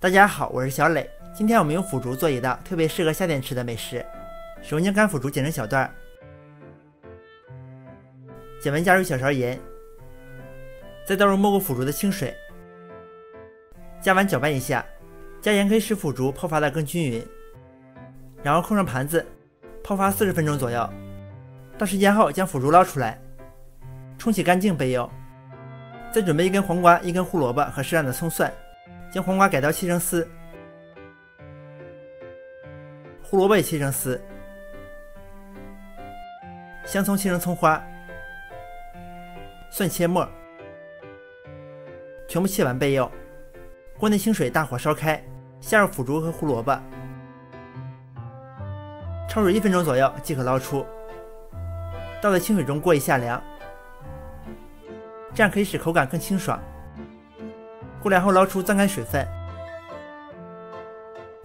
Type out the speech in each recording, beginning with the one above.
大家好，我是小磊。今天我们用腐竹做一道特别适合夏天吃的美食。首先将干腐竹剪成小段，剪完加入1小勺盐，再倒入没过腐竹的清水，加完搅拌一下。加盐可以使腐竹泡发得更均匀。然后扣上盘子，泡发40分钟左右。到时间后将腐竹捞出来，冲洗干净备用。再准备1根黄瓜、1根胡萝卜和适量的葱蒜。将黄瓜改刀切成丝，胡萝卜也切成丝，香葱切成葱花，蒜切末，全部切完备用。锅内清水大火烧开，下入腐竹和胡萝卜，焯水1分钟左右即可捞出，倒在清水中过一下凉，这样可以使口感更清爽。过凉后捞出，攥干水分，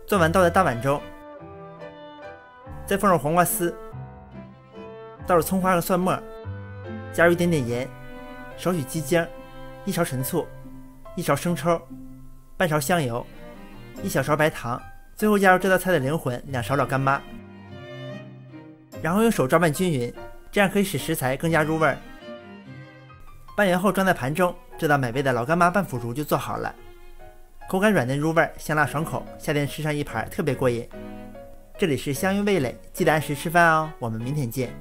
攥完倒在大碗中，再放入黄瓜丝，倒入葱花和蒜末，加入一点点盐，少许鸡精，1勺陈醋，1勺生抽，半勺香油，1小勺白糖，最后加入这道菜的灵魂2勺老干妈，然后用手抓拌均匀，这样可以使食材更加入味儿。拌匀后装在盘中，这道美味的老干妈拌腐竹就做好了，口感软嫩入味，香辣爽口，夏天吃上一盘特别过瘾。这里是香韵味蕾，记得按时吃饭哦，我们明天见。